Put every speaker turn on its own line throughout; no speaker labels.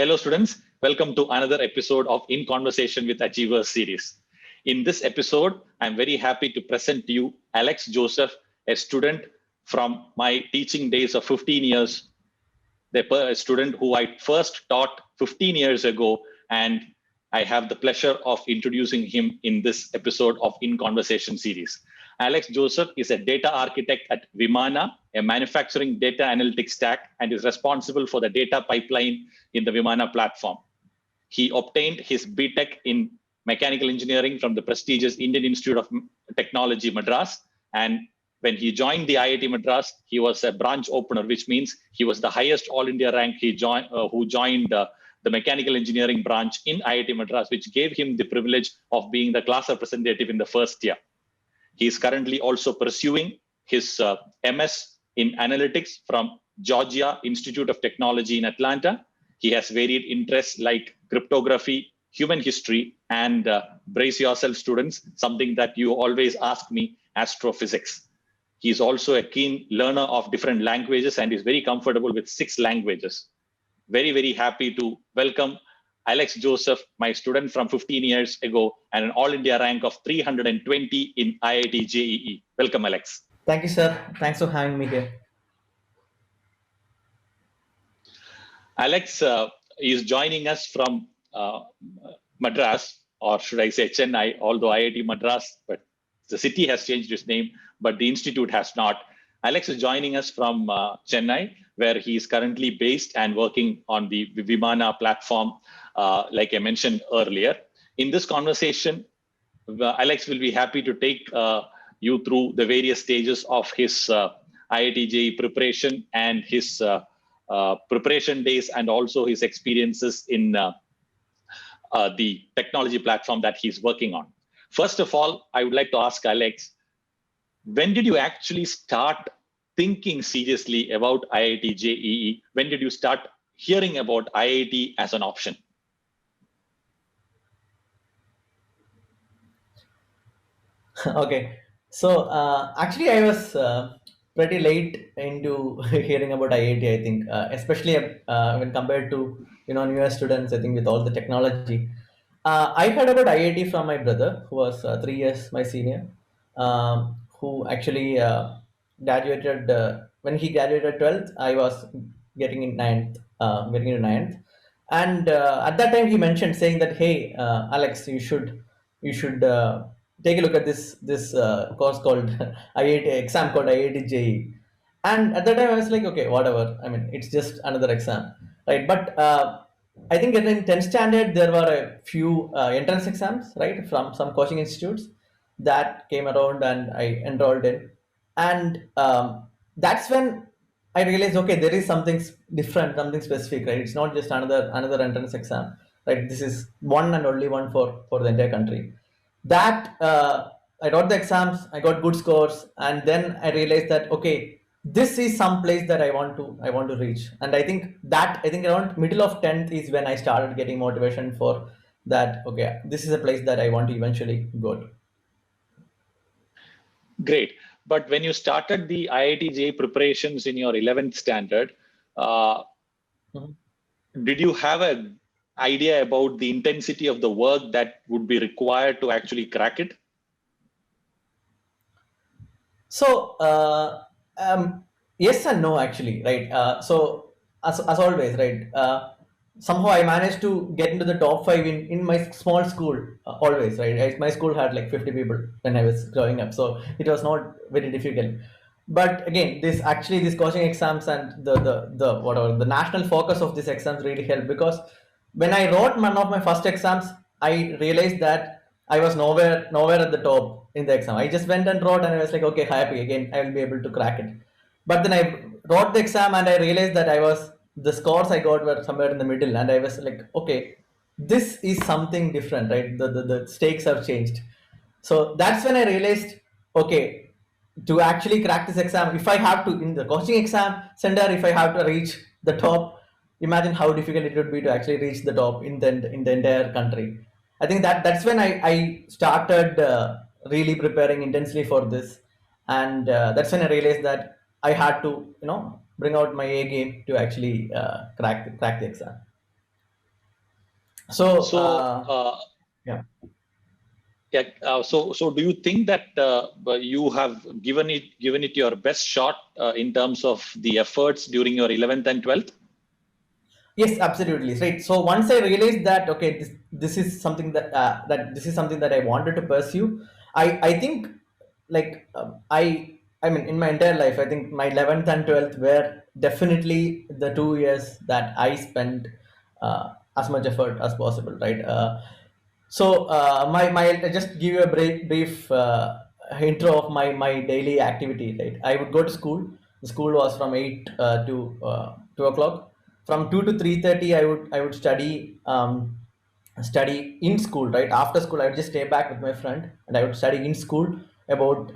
Hello students, welcome to another episode of In Conversation with Achievers series. In this episode, I'm very happy to present to you Alex Joseph, a student from my teaching days of 15 years, a student who I first taught 15 years ago, and I have the pleasure of introducing him in this episode of In Conversation series. Alex Joseph is a data architect at Vimana, a manufacturing data analytics stack, and is responsible for the data pipeline in the Vimana platform. He obtained his B.Tech in mechanical engineering from the prestigious Indian Institute of Technology, Madras. And when he joined the IIT Madras, he was a branch opener, which means he was the highest All India rank who joined the mechanical engineering branch in IIT Madras, which gave him the privilege of being the class representative in the first year. He is currently also pursuing his MS in analytics from Georgia Institute of Technology in Atlanta. He has varied interests like cryptography, human history, and brace yourself, students, something that you always ask me, astrophysics. He is also a keen learner of different languages and is very comfortable with 6 languages. Very, very happy to welcome Alex Joseph, my student from 15 years ago, and an All India rank of 320 in IIT JEE. Welcome, Alex.
Thank you, sir. Thanks for having me here.
Alex is joining us from Madras, or should I say Chennai, although IIT Madras, but the city has changed its name, but the institute has not. Alex is joining us from Chennai, where he is currently based and working on the Vimana platform, like I mentioned earlier. In this conversation, Alex will be happy to take you through the various stages of his IIT JEE preparation and his preparation days, and also his experiences in the technology platform that he's working on. First of all, I would like to ask Alex, when did you actually start thinking seriously about IIT JEE? When did you start hearing about IIT as an option?
Okay, so actually, I was pretty late into hearing about IIT. I think, especially when compared to newer students, I think with all the technology, I heard about IIT from my brother, who was 3 years my senior, who actually graduated when he graduated 12th. I was getting in ninth, getting into ninth, and at that time he mentioned saying that, hey, Alex, you should take a look at this course called IIT exam called IIT JEE. And at that time I was like, okay, whatever, I mean, it's just another exam, right? But I think in 10th standard there were a few entrance exams, right, from some coaching institutes that came around, and I enrolled in. And that's when I realized, okay, there is something different, something specific, right? It's not just another entrance exam, right? This is one and only one for the entire country. That I wrote the exams, I got good scores, and then I realized that, okay, this is some place that I want to reach. And I think around middle of 10th is when I started getting motivation for that. Okay, this is a place that I want to eventually go to.
Great. But when you started the IIT JEE preparations in your 11th standard,
Mhm.
did you have an idea about the intensity of the work that would be required to actually crack it?
So yes and no, actually, right? So as always, right? Somehow I managed to get into the top 5 in my small school, always, right? My school had like 50 people when I was growing up, so it was not very difficult. But again, these coaching exams and the whatever the national focus of these exams really helped, because when I wrote one of my first exams, I realized that I was nowhere at the top in the exam. I just went and wrote, and I was like, okay, happy again. I will be able to crack it. But then I wrote the exam, and I realized that the scores I got were somewhere in the middle, and I was like, okay, this is something different, right? The stakes have changed. So that's when I realized, okay, to actually crack this exam, if I have to in the coaching exam center, if I have to reach the top, imagine how difficult it would be to actually reach the top in the entire country. I think that's when I started really preparing intensely for this, and that's when I realized that I had to bring out my A game to actually crack the exam. So
So,
yeah.
yeah, so do you think that you have given it your best shot in terms of the efforts during your 11th and 12th?
Yes, absolutely. Right. So once I realized that, okay, this is something that this is something that I wanted to pursue. I think, like, I mean, in my entire life, I think my 11th and 12th were definitely the 2 years that I spent as much effort as possible. Right. My I'll just give you a brief intro of my daily activity. Right, I would go to school. The school was from 8 to 2 o'clock. From 2 to 3:30, I would study in school. Right, after school, I would just stay back with my friend, and I would study in school about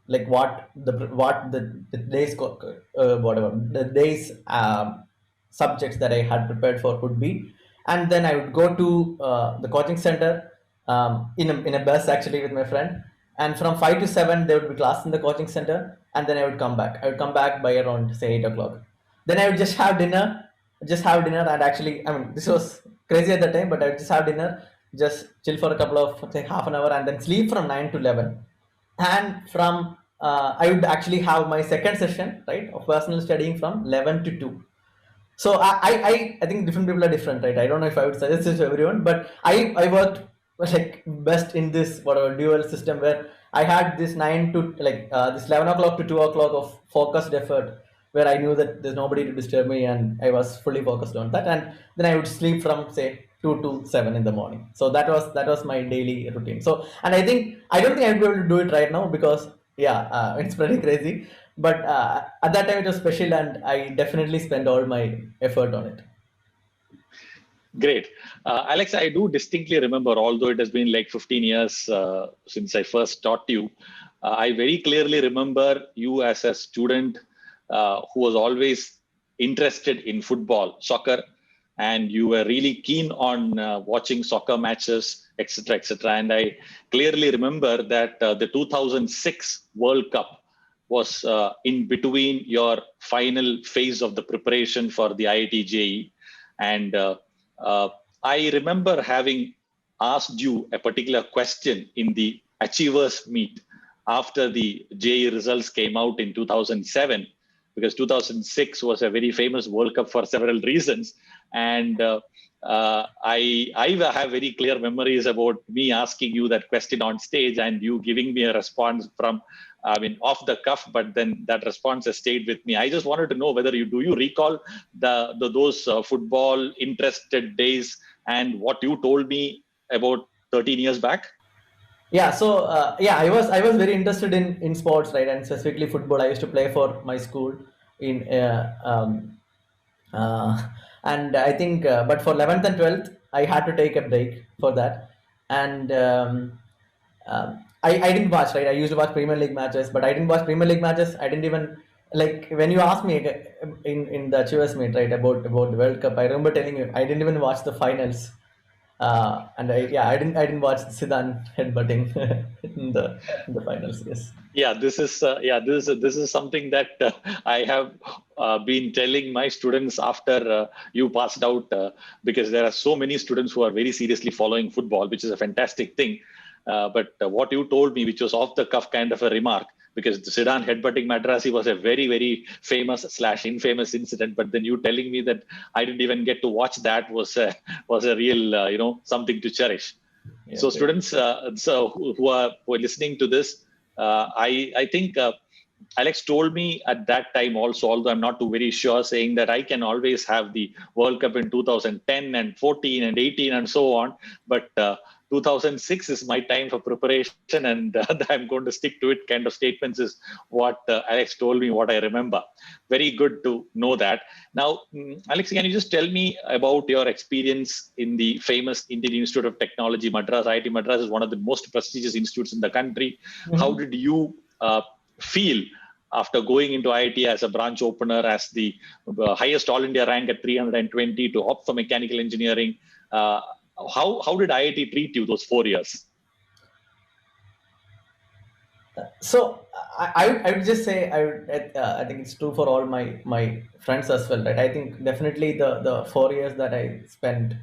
like what the whatever the days subjects that I had prepared for would be. And then I would go to the coaching center in a bus, actually, with my friend. And from 5 to 7, there would be class in the coaching center, and then I would come back. I would come back by around, say, 8 o'clock. Then I would just have dinner, and actually, I mean, this was crazy at the time, but I would just have dinner, just chill for a couple of, say, half an hour, and then sleep from 9 to 11. And from I would actually have my second session, right, of personal studying from 11 to 2. So I think different people are different, right? I don't know if I would suggest this to everyone, but I worked like best in this whatever dual system, where I had this 11 o'clock to 2 o'clock of focused effort, where I knew that there's nobody to disturb me, and I was fully focused on that. And then I would sleep from, say, 2 to 7 in the morning. So that was my daily routine. So, and I don't think I'd be able to do it right now, because yeah, it's pretty crazy. But at that time it was special, and I definitely spent all my effort on it.
Great. Alex, I do distinctly remember, although it has been like 15 years since I first taught you, I very clearly remember you as a student who was always interested in football, soccer, and you were really keen on watching soccer matches, etc., etc. And I clearly remember that the 2006 World Cup was in between your final phase of the preparation for the IIT JEE. And uh, I remember having asked you a particular question in the Achievers Meet after the JEE results came out in 2007, because 2006 was a very famous World Cup for several reasons. And I have very clear memories about me asking you that question on stage, and you giving me a response from, I mean, off the cuff, but then that response has stayed with me. I just wanted to know whether you recall those football interested days and what you told me about 13 years back.
Yeah, so yeah, I was very interested in sports, right, and specifically football. I used to play for my school in uh, and I think, but for 11th and 12th, I had to take a break for that. And I didn't watch, right. I used to watch Premier League matches, but I didn't watch Premier League matches. I didn't even, like, when you asked me in the Chivas meet, right, about the World Cup. I remember telling you I didn't even watch the finals. And I didn't watch Zidane headbutting in the finals. Yes.
Yeah, this is something that I have been telling my students after you passed out, because there are so many students who are very seriously following football, which is a fantastic thing. But what you told me, which was off the cuff kind of a remark, because the Zidane headbutting Madrasi was a very, very famous slash infamous incident. But then you telling me that I didn't even get to watch that was a real something to cherish.
Yeah,
So
great.
students, who are listening to this, I think Alex told me at that time also, although I'm not too very sure, saying that I can always have the World Cup in 2010 and 14 and 18 and so on, but 2006 is my time for preparation, and I'm going to stick to it. Kind of statements is what Alex told me, what I remember. Very good to know that. Now, Alex, can you just tell me about your experience in the famous Indian Institute of Technology, Madras? IIT Madras is one of the most prestigious institutes in the country. How
Mhm.
did you feel after going into IIT as a branch opener, as the highest all India rank at 320, to opt for mechanical engineering? How did IIT treat you those 4 years?
So I would just say I think it's true for all my friends as well, right? I think definitely the 4 years that I spent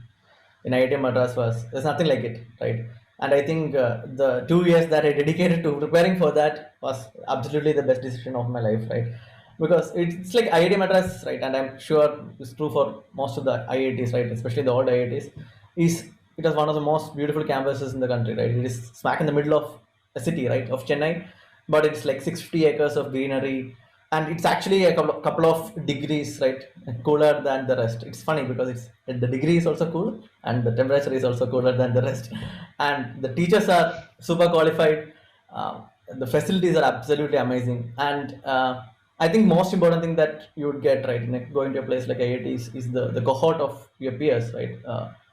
in IIT Madras was there's nothing like it, right? And I think the 2 years that I dedicated to preparing for that was absolutely the best decision of my life, right? Because it's like IIT Madras, right? And I'm sure it's true for most of the IITs, right? Especially the old IITs. Is it was one of the most beautiful campuses in the country, right? It is smack in the middle of a city, right, of Chennai, but it's like 650 acres of greenery, and it's actually a couple of degrees, right, cooler than the rest. It's funny because it's the degree is also cool and the temperature is also cooler than the rest, and the teachers are super qualified. The facilities are absolutely amazing, and I think most important thing that you would get, right, in going to a place like IIT is the cohort of your peers, right.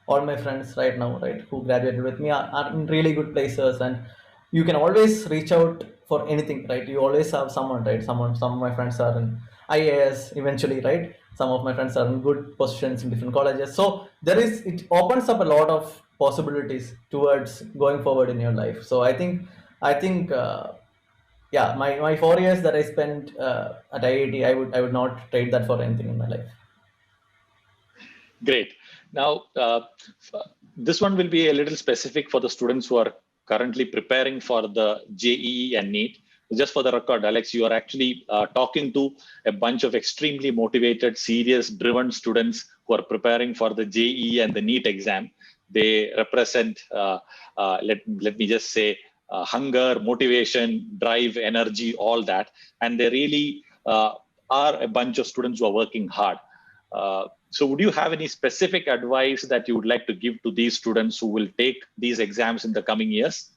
All my friends right now, right, who graduated with me are in really good places, and you can always reach out for anything, right? You always have someone, right? Some of my friends are in IAS eventually, right? Some of my friends are in good positions in different colleges. So it opens up a lot of possibilities towards going forward in your life. So I think yeah, my 4 years that I spent at IIT, I would not trade that for anything in my life.
Great. Now, this one will be a little specific for the students who are currently preparing for the JEE and NEET. Just for the record, Alex, you are actually talking to a bunch of extremely motivated, serious, driven students who are preparing for the JEE and the NEET exam. They represent, let me just say, hunger, motivation, drive, energy, all that. And they really are a bunch of students who are working hard. So would you have any specific advice that you would like to give to these students who will take these exams in the coming years?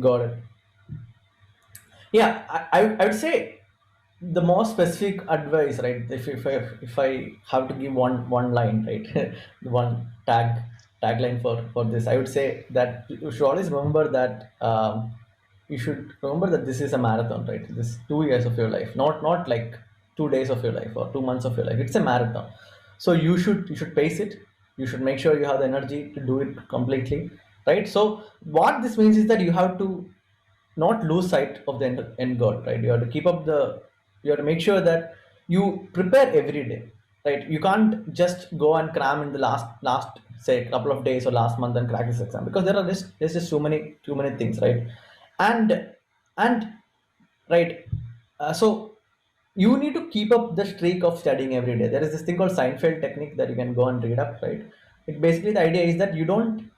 Got it. Yeah, I would say the more specific advice, right? If I have to give one line, right, the one tagline for this, I would say that you should always remember that you should remember that this is a marathon, right? This 2 years of your life, not like 2 days of your life or 2 months of your life. It's a marathon, so you should pace it. You should make sure you have the energy to do it completely, right? So what this means is that you have to not lose sight of the end goal, right? You have to keep up you have to make sure that you prepare every day, right? You can't just go and cram in the last say couple of days or last month and crack this exam, because there's just too many things, right? And and right, so you need to keep up the streak of studying every day. There is this thing called Seinfeld technique that you can go and read up, right? It basically, the idea is that you don't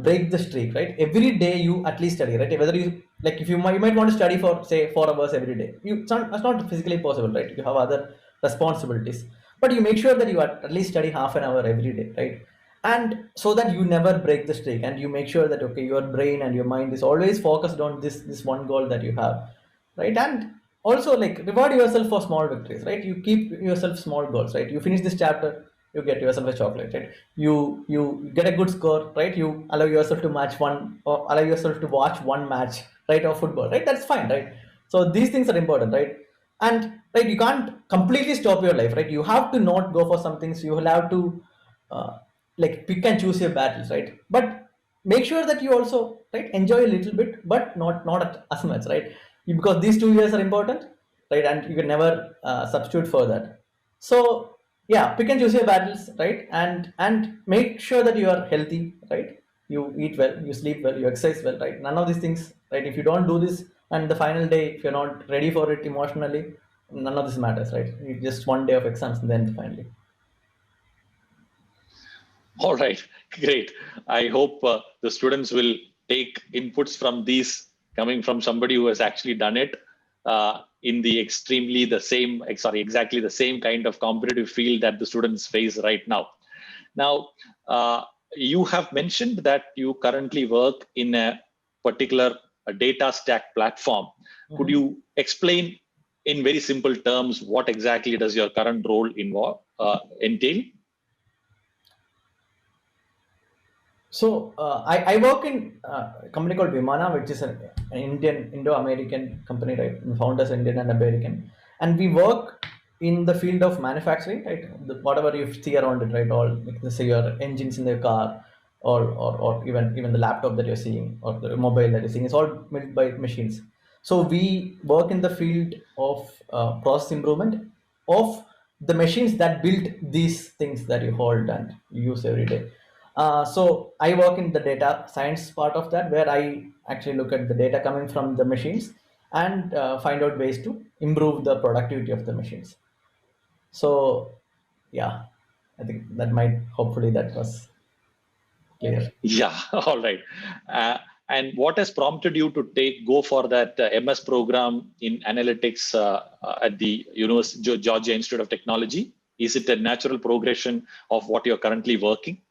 break the streak, right? Every day you at least study, right? Whether you like, if you might want to study for say 4 hours every day. That's not physically possible, right? You have other responsibilities, but you make sure that you at least study half an hour every day, right? And so that you never break the streak, and you make sure that okay, your brain and your mind is always focused on this one goal that you have, right? And also, like, reward yourself for small victories, right? You keep yourself small goals, right? You finish this chapter, you get yourself a chocolate, right? You get a good score, right? You allow yourself to match one, or allow yourself to watch one match, right, of football, right? That's fine, right? So these things are important, right? And right, you can't completely stop your life, right? You have to not go for some things. You will have to uh, like pick and choose your battles, right? But make sure that you also, right, enjoy a little bit, but not as much, right? Because these 2 years are important, right? And you can never substitute for that. So yeah, pick and choose your battles, right? And make sure that you are healthy, right? You eat well, you sleep well, you exercise well, right? None of these things, right? If you don't do this, and the final day, if you're not ready for it emotionally, none of this matters, right? It's just one day of exams and then finally.
All right, great. I hope the students will take inputs from these coming from somebody who has actually done it in the exactly the same kind of competitive field that the students face right now. Now, you have mentioned that you currently work in a particular data stack platform. Could
Mhm.
you explain in very simple terms what exactly does your current role entail?
So I work in a company called Vimana, which is an Indo-American company, right? The founders Indian and American, and we work in the field of manufacturing, right? Whatever you see around it, right? All, like, let's say your engines in the car, or even the laptop that you're seeing, or the mobile that you're seeing, it's all made by machines. So we work in the field of process improvement of the machines that build these things that you hold and use every day. So I work in the data science part of that, where I actually look at the data coming from the machines and find out ways to improve the productivity of the machines. So yeah, I think that might, hopefully that was clear.
Yeah, all right. Uh, and what has prompted you to go for that MS program in analytics at the Georgia Institute of Technology? Is it a natural progression of what you're currently working?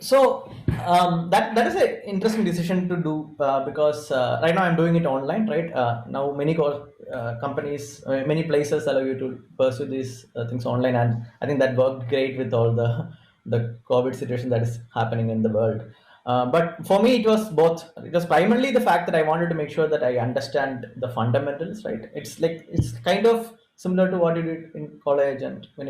So that is an interesting decision to do, because right now I'm doing it online, right? Now many companies, many places allow you to pursue these things online, and I think that worked great with all the COVID situation that is happening in the world. But for me, it was both. It was primarily the fact that I wanted to make sure that I understand the fundamentals, right? It's kind of similar to what you did in college and when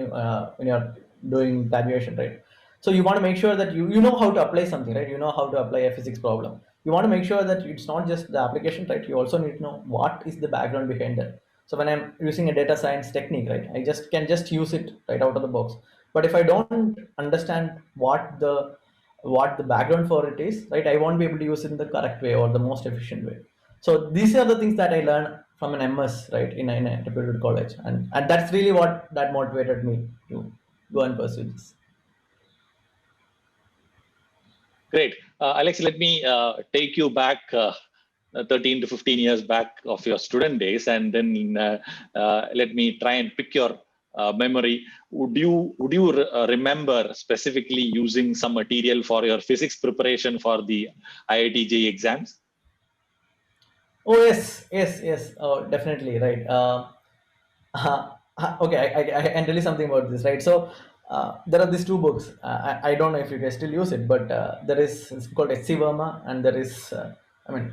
you're doing graduation, right? So you want to make sure that you know how to apply something, right? You know how to apply a physics problem. You want to make sure that it's not just the application, right? You also need to know what is the background behind it. So when I'm using a data science technique, right, I just can just use it right out of the box. But if I don't understand what the background for it is, right, I won't be able to use it in the correct way or the most efficient way. So these are the things that I learned from an MS, right, in a reputed college, and that's really what that motivated me to go and pursue this.
Great. Alex, let me take you back 13 to 15 years back of your student days, and then let me try and pick your memory. Would you remember specifically using some material for your physics preparation for the IIT JEE exams?
Oh yes, yes, yes. Oh, definitely right. Okay, I can tell you something about this, right? So there are these two books. I don't know if you guys still use it, but there is, it's called H.C. Verma, and there is I mean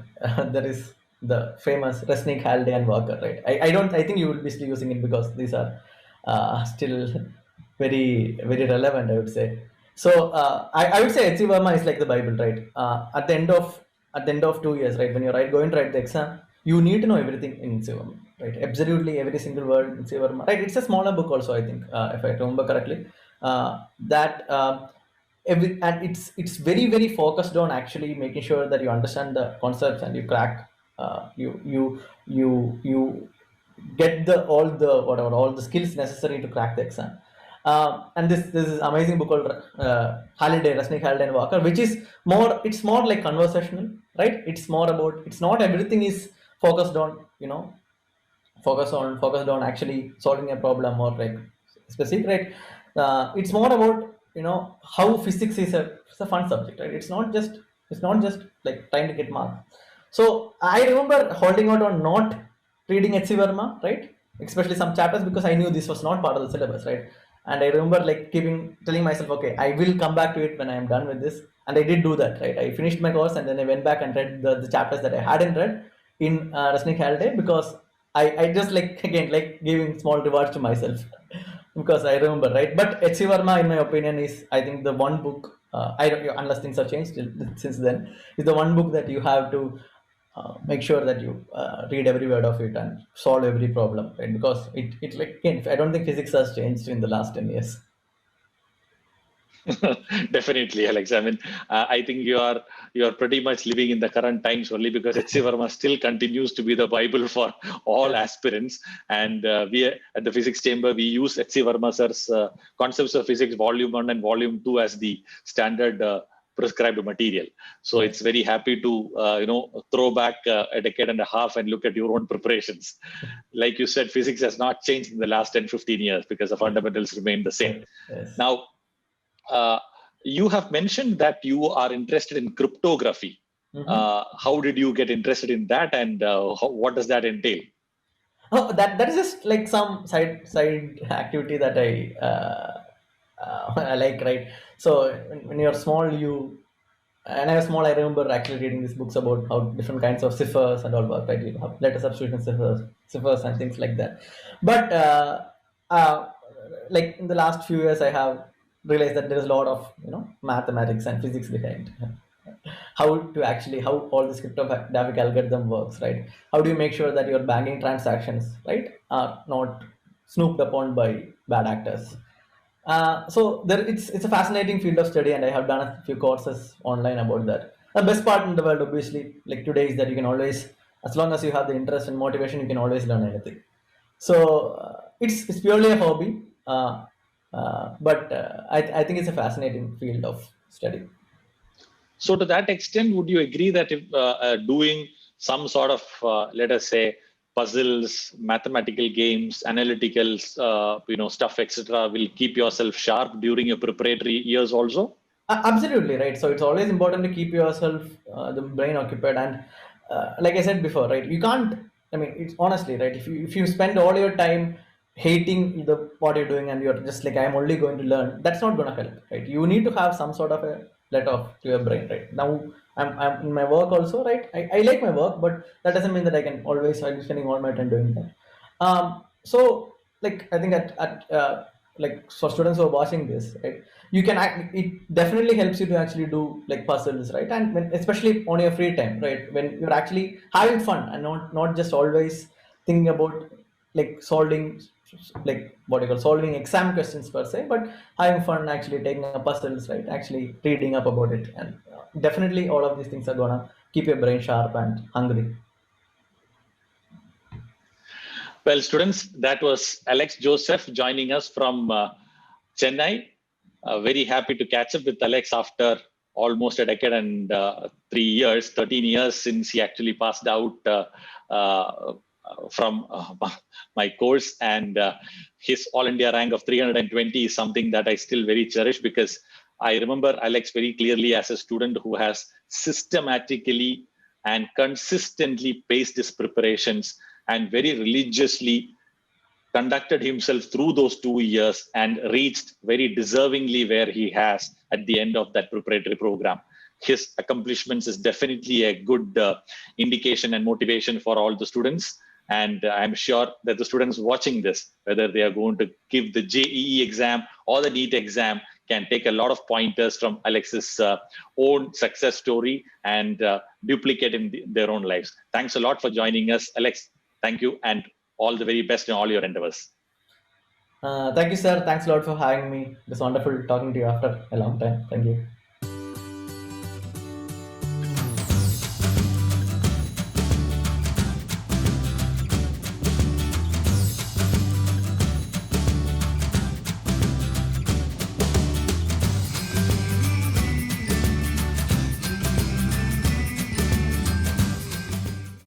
there is the famous Resnick, Halliday, and Walker, right? I don't. I think you will be still using it because these are still very relevant, I would say. So I would say H.C. Verma is like the Bible, right? At the end of 2 years, right, when you're going to write the exam, you need to know everything in Sivam, right? Absolutely every single word in Sivam, right? It's a smaller book also, I think, if I remember correctly. That and it's very focused on actually making sure that you understand the concepts and you crack, you get the all the skills necessary to crack the exam. And this is amazing book called Halliday, Rasnik Halliday and Walker, which is it's more like conversational, right? It's more about, it's not everything is focused on, focused on actually solving a problem or like specific, right? It's more about, how physics is it's a fun subject, right? It's not just like trying to get marks. So I remember holding out on not reading H.C. Verma, right? Especially some chapters, because I knew this was not part of the syllabus, right? And I remember like telling myself, okay, I will come back to it when I am done with this. And I did do that, right? I finished my course and then I went back and read the chapters that I hadn't read in Rasnik Halliday, because I just like again like giving small rewards to myself because I remember, right. But H.C. Verma, in my opinion, is I think the one book, I don't, unless things have changed since then, is the one book that you have to make sure that you read every word of it and solve every problem, right? Because it like again, I don't think physics has changed in the last 10 years.
Definitely, Alex. I mean, I think you are pretty much living in the current times only because H.C. Verma still continues to be the Bible for all
Yeah.
aspirants. And we at the Physics Chamber we use H.C. Verma sir's Concepts of Physics Volume 1 and Volume 2 as the standard prescribed material. So
Yeah.
it's very happy to throw back a decade and a half and look at your own preparations. Like you said, physics has not changed in the last 10, 15 years because the fundamentals remain the same.
Yes. Yes.
Now, uh, you have mentioned that you are interested in cryptography.
Mm-hmm.
How did you get interested in that, and what does that entail?
Oh, that is just like some side activity that I like, right? So when you're small, and I was small, I remember actually reading these books about how different kinds of ciphers and all work, right? You have letter substitution ciphers and things like that. But uh, like in the last few years, I have realized that there is a lot of mathematics and physics behind how all this cryptographic algorithm works, right? How do you make sure that your banking transactions, right, are not snooped upon by bad actors? So there, it's a fascinating field of study, and I have done a few courses online about that. The best part in the world, obviously, like today, is that you can always, as long as you have the interest and motivation, you can always learn anything. So it's purely a hobby, but I think it's a fascinating field of study.
So to that extent, would you agree that if doing some sort of, let us say, puzzles, mathematical games, analytical, stuff, etc., will keep yourself sharp during your preparatory years also?
Absolutely right. So it's always important to keep yourself the brain occupied, and like I said before, right? You can't. I mean, it's honestly right. If you spend all your time hating the what you're doing and you're just like I'm only going to learn, that's not going to help, right? You need to have some sort of a let off to your brain, right? Now I'm in my work also, right? I like my work, but that doesn't mean that I can always I'll be spending all my time doing that. So like I think at like for students who are watching this, right, you can it definitely helps you to actually do like puzzles, right? And especially on your free time, right, when you're actually having fun and not just always thinking about like solving like what you call solving exam questions per se, but having fun actually taking up puzzles, right, actually reading up about it, and definitely all of these things are gonna keep your brain sharp and hungry.
Well, students, that was Alex Joseph joining us from Chennai. Very happy to catch up with Alex after almost a decade and 3 years, 13 years since he actually passed out uh, from my course. And his All India rank of 320 is something that I still very cherish, because I remember Alex very clearly as a student who has systematically and consistently paced his preparations and very religiously conducted himself through those 2 years and reached very deservingly where he has at the end of that preparatory program. His accomplishments is definitely a good indication and motivation for all the students. And I'm sure that the students watching this, whether they are going to give the JEE exam or the NEET exam, can take a lot of pointers from Alex's own success story and duplicate in their own lives. Thanks a lot for joining us, Alex. Thank you, and all the very best in all your endeavors.
Thank you, sir. Thanks a lot for having me. It's wonderful talking to you after a long time. Thank you.